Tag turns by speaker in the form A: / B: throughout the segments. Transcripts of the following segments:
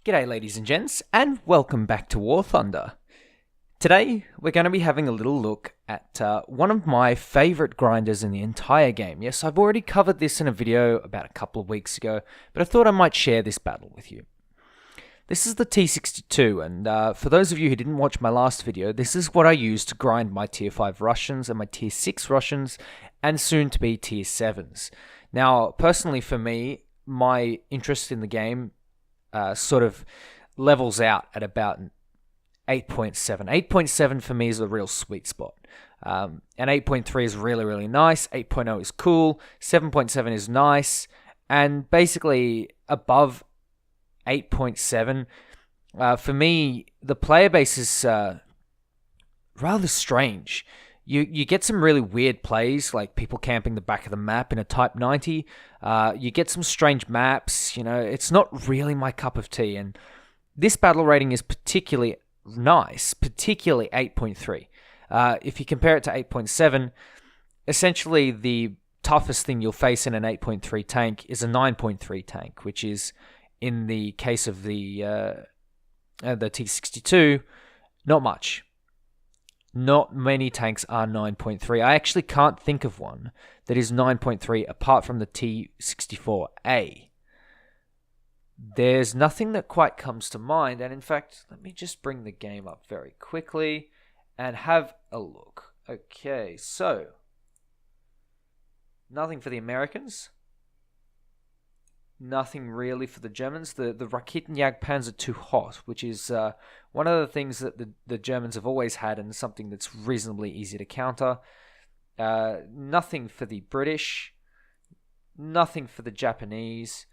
A: G'day ladies and gents, and welcome back to War Thunder. Today, we're going to be having a little look at one of my favourite grinders in the entire game. Yes, I've already covered this in a video about a couple of weeks ago, but I thought I might share this battle with you. This is the T62, and for those of you who didn't watch my last video, this is what I use to grind my Tier 5 Russians and my Tier 6 Russians, and soon to be Tier 7s. Now, personally for me, my interest in the game sort of levels out at about 8.7. 8.7 for me is a real sweet spot. And 8.3 is really, really nice. 8.0 is cool. 7.7 is nice. And basically, above 8.7, for me, the player base is rather strange. You get some really weird plays, like people camping the back of the map in a Type 90. You get some strange maps. It's not really my cup of tea. And this battle rating is particularly nice, particularly 8.3. If you compare it to 8.7, essentially the toughest thing you'll face in an 8.3 tank is a 9.3 tank, which is, in the case of the T62, not much. Not many tanks are 9.3. I actually can't think of one that is 9.3 apart from the T64A. There's nothing that quite comes to mind, and in fact, let me just bring the game up very quickly and have a look. Okay, so nothing for the Americans. Nothing really for the Germans. The Raketenjagdpanzer too hot, which is one of the things that the Germans have always had and something that's reasonably easy to counter. Nothing for the British. Nothing for the Japanese.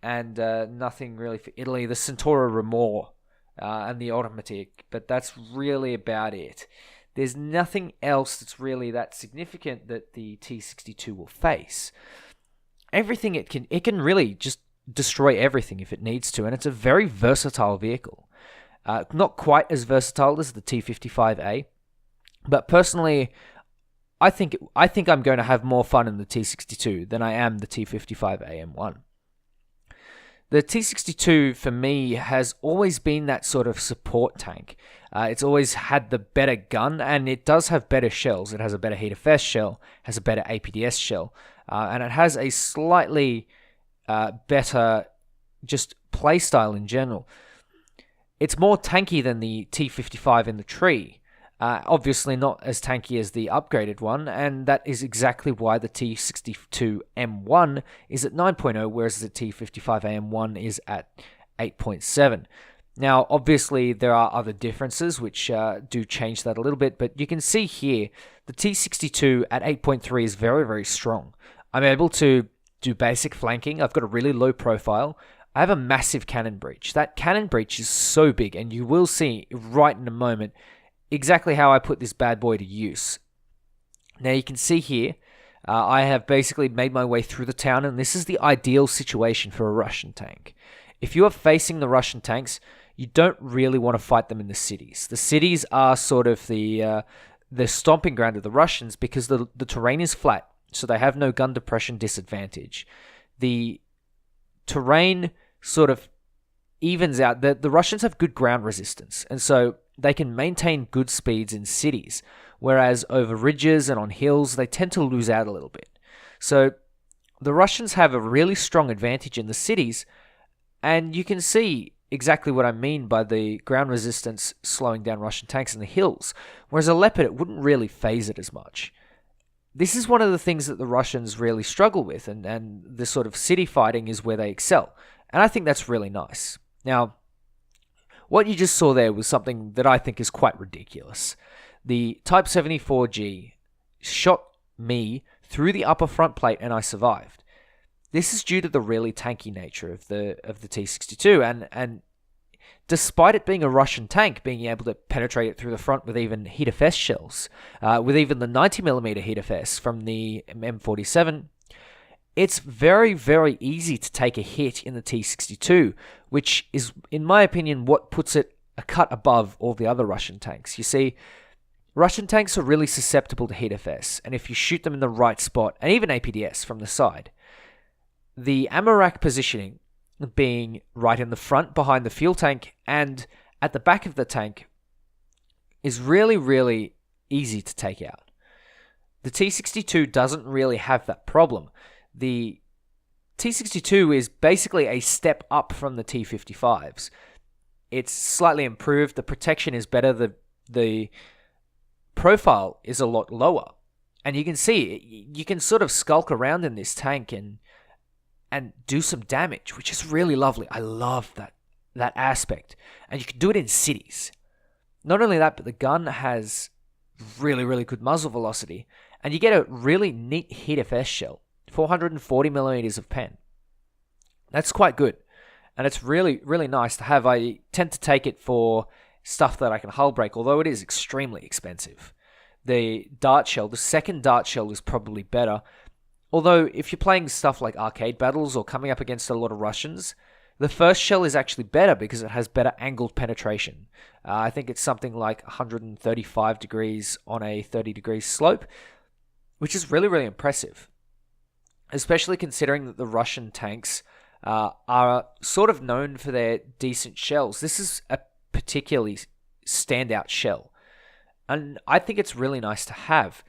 A: And nothing really for Italy. The Centauro Remor and the Automatic. But that's really about it. There's nothing else that's really that significant that the T62 will face. Everything it can really just destroy everything if it needs to, and it's a very versatile vehicle. Not quite as versatile as the T55A, but personally, I think I'm going to have more fun in the T62 than I am the T55A M1. The T62 for me has always been that sort of support tank. It's always had the better gun, and it does have better shells. It has a better heat of shell, has a better APDS shell, and it has a slightly better just playstyle in general. It's more tanky than the T55 in the tree. Obviously not as tanky as the upgraded one, and that is exactly why the T62M1 is at 9.0, whereas the T55AM1 is at 8.7. Now, obviously, there are other differences which do change that a little bit, but you can see here, the T62 at 8.3 is very, very strong. I'm able to do basic flanking. I've got a really low profile. I have a massive cannon breach. That cannon breach is so big, and you will see right in a moment exactly how I put this bad boy to use. Now, you can see here, I have basically made my way through the town, and this is the ideal situation for a Russian tank. If you are facing the Russian tanks, you don't really want to fight them in the cities. The cities are sort of the stomping ground of the Russians because the terrain is flat, so they have no gun depression disadvantage. The terrain sort of evens out. The Russians have good ground resistance, and so they can maintain good speeds in cities, whereas over ridges and on hills, they tend to lose out a little bit. So the Russians have a really strong advantage in the cities, and you can see exactly what I mean by the ground resistance slowing down Russian tanks in the hills, whereas a Leopard, it wouldn't really phase it as much. This is one of the things that the Russians really struggle with, and the sort of city fighting is where they excel, and I think that's really nice. Now, what you just saw there was something that I think is quite ridiculous. The Type 74G shot me through the upper front plate and I survived. This is due to the really tanky nature of the T62, and despite it being a Russian tank, being able to penetrate it through the front with even heat of S shells, with even the 90mm heat of S from the M47, it's very, very easy to take a hit in the T62, which is, in my opinion, what puts it a cut above all the other Russian tanks. You see, Russian tanks are really susceptible to heat of S, and if you shoot them in the right spot, and even APDS from the side, the ammo rack positioning being right in the front behind the fuel tank and at the back of the tank is really, really easy to take out. The T-62 doesn't really have that problem. The T-62 is basically a step up from the T-55s. It's slightly improved. The protection is better. The profile is a lot lower. And you can see, you can sort of skulk around in this tank and do some damage, which is really lovely. I love that aspect. And you can do it in cities. Not only that, but the gun has really, really good muzzle velocity. And you get a really neat HEAT-FS shell. 440 millimeters of pen. That's quite good. And it's really, really nice to have. I tend to take it for stuff that I can hull break, although it is extremely expensive. The dart shell, the second dart shell is probably better. Although, if you're playing stuff like arcade battles or coming up against a lot of Russians, the first shell is actually better because it has better angled penetration. I think it's something like 135 degrees on a 30 degrees slope, which is really, really impressive. Especially considering that the Russian tanks are sort of known for their decent shells. This is a particularly standout shell. And I think it's really nice to have.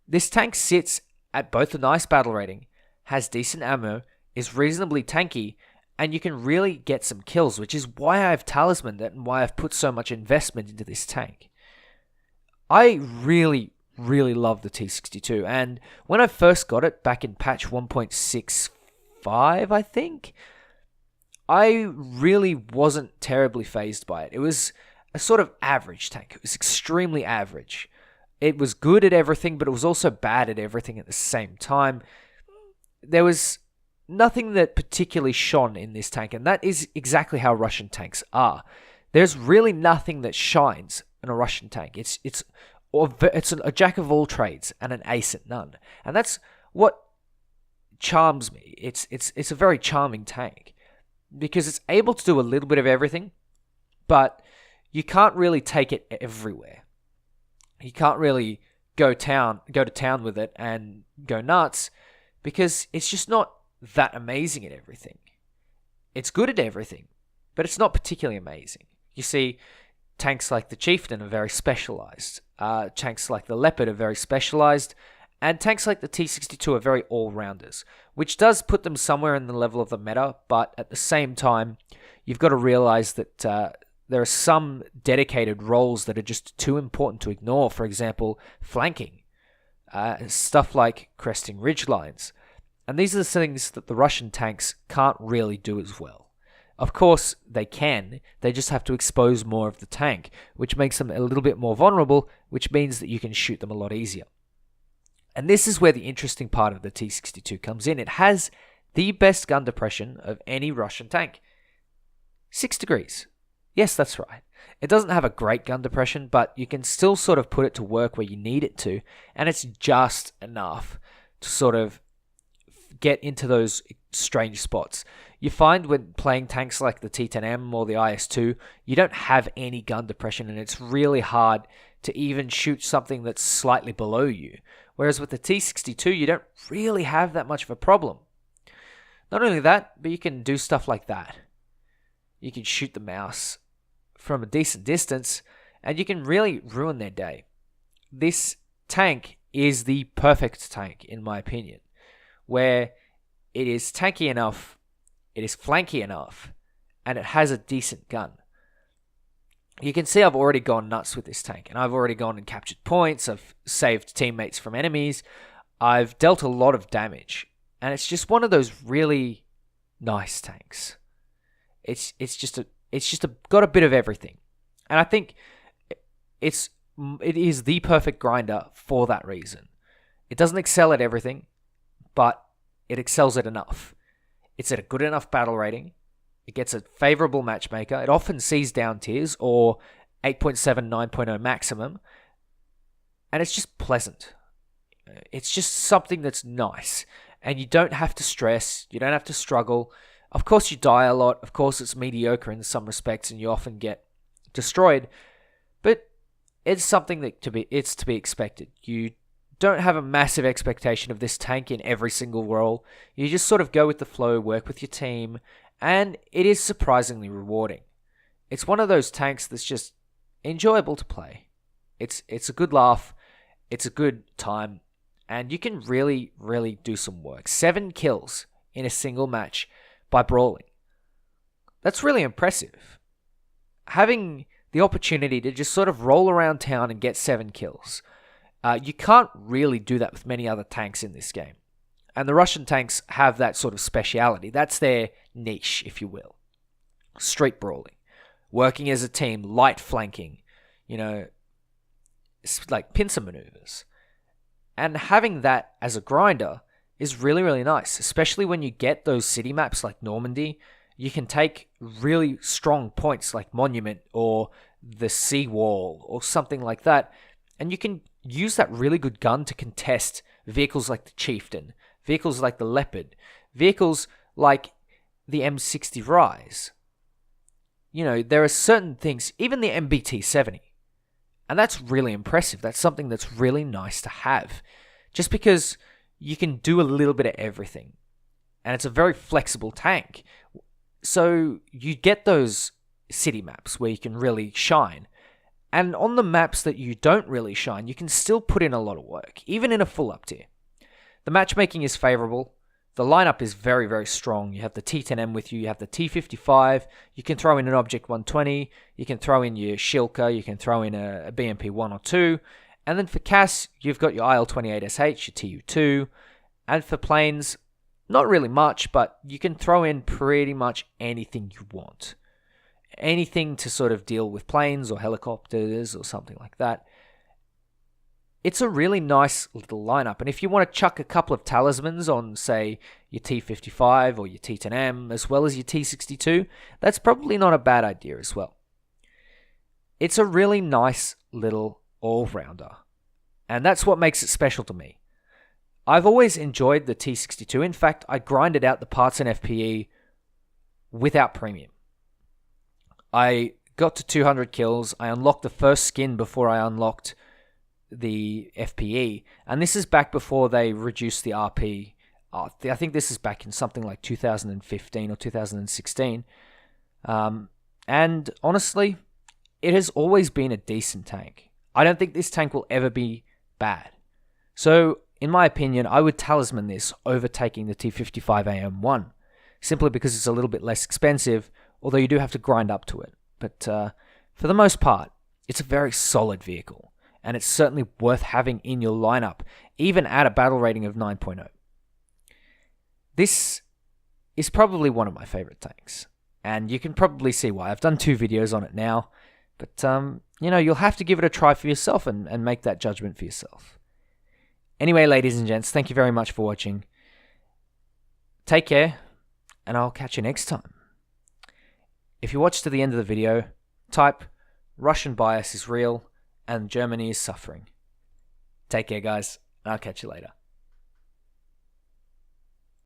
A: This tank sits at both a nice battle rating, has decent ammo, is reasonably tanky, and you can really get some kills, which is why I've talismaned it and why I've put so much investment into this tank. I really, really love the T-62, and when I first got it back in patch 1.65, I think, I really wasn't terribly fazed by it. It was a sort of average tank. It was extremely average. It was good at everything, but it was also bad at everything at the same time. There was nothing that particularly shone in this tank, and that is exactly how Russian tanks are. There's really nothing that shines in a Russian tank. It's a jack of all trades and an ace at none, and that's what charms me. It's a very charming tank because it's able to do a little bit of everything, but you can't really take it everywhere. You can't really go to town with it and go nuts because it's just not that amazing at everything. It's good at everything, but it's not particularly amazing. You see, tanks like the Chieftain are very specialized. Tanks like the Leopard are very specialized. And tanks like the T-62 are very all-rounders, which does put them somewhere in the level of the meta, but at the same time, you've got to realize that there are some dedicated roles that are just too important to ignore. For example, flanking. Stuff like cresting ridgelines. And these are the things that the Russian tanks can't really do as well. Of course, they can. They just have to expose more of the tank, which makes them a little bit more vulnerable, which means that you can shoot them a lot easier. And this is where the interesting part of the T-62 comes in. It has the best gun depression of any Russian tank. 6 degrees. Yes, that's right. It doesn't have a great gun depression, but you can still sort of put it to work where you need it to, and it's just enough to sort of get into those strange spots. You find when playing tanks like the T-10M or the IS-2, you don't have any gun depression, and it's really hard to even shoot something that's slightly below you. Whereas with the T-62, you don't really have that much of a problem. Not only that, but you can do stuff like that. You can shoot the mouse from a decent distance, and you can really ruin their day. This tank is the perfect tank, in my opinion, where it is tanky enough, it is flanky enough, and it has a decent gun. You can see I've already gone nuts with this tank, and I've already gone and captured points, I've saved teammates from enemies, I've dealt a lot of damage, and it's just one of those really nice tanks. It's just got a bit of everything, and I think it is the perfect grinder for that reason. It doesn't excel at everything, but it excels at enough. It's at a good enough battle rating. It gets a favorable matchmaker. It often sees down tiers or 8.7, 9.0 maximum, and it's just pleasant. It's just something that's nice, and you don't have to stress. You don't have to struggle. Of course, you die a lot. Of course, it's mediocre in some respects, and you often get destroyed. But it's something that to be expected. You don't have a massive expectation of this tank in every single role. You just sort of go with the flow, work with your team, and it is surprisingly rewarding. It's one of those tanks that's just enjoyable to play. It's a good laugh, it's a good time, and you can really, really do some work. 7 kills in a single match by brawling. That's really impressive. Having the opportunity to just sort of roll around town and get 7 kills. You can't really do that with many other tanks in this game. And the Russian tanks have that sort of speciality. That's their niche, if you will. Street brawling. Working as a team, light flanking. Like pincer maneuvers. And having that as a grinder is really, really nice. Especially when you get those city maps like Normandy. You can take really strong points like Monument or the Seawall or something like that. And you can use that really good gun to contest vehicles like the Chieftain, vehicles like the Leopard, vehicles like the M60 Rise. There are certain things, even the MBT-70. And that's really impressive. That's something that's really nice to have. Just because you can do a little bit of everything. And it's a very flexible tank. So you get those city maps where you can really shine. And on the maps that you don't really shine, you can still put in a lot of work, even in a full up tier. The matchmaking is favorable. The lineup is very, very strong. You have the T10M with you. You have the T55. You can throw in an Object 120. You can throw in your Shilka. You can throw in a BMP 1 or 2. And then for CAS, you've got your IL-28SH, your TU2. And for planes, not really much, but you can throw in pretty much anything you want. Anything to sort of deal with planes or helicopters or something like that. It's a really nice little lineup. And if you want to chuck a couple of talismans on, say, your T55 or your T10M, as well as your T62, that's probably not a bad idea as well. It's a really nice little all-rounder. And that's what makes it special to me. I've always enjoyed the T62. In fact, I grinded out the parts in FPE without premium. I got to 200 kills. I unlocked the first skin before I unlocked the FPE. And this is back before they reduced the RP. I think this is back in something like 2015 or 2016. And honestly, it has always been a decent tank. I don't think this tank will ever be bad. So, in my opinion, I would talisman this over taking the T55AM1. Simply because it's a little bit less expensive, although you do have to grind up to it. But for the most part, it's a very solid vehicle. And it's certainly worth having in your lineup, even at a battle rating of 9.0. This is probably one of my favorite tanks. And you can probably see why. I've done 2 videos on it now. But, you'll have to give it a try for yourself and make that judgment for yourself. Anyway, ladies and gents, thank you very much for watching. Take care, and I'll catch you next time. If you watch to the end of the video, type Russian bias is real and Germany is suffering. Take care, guys, and I'll catch you later.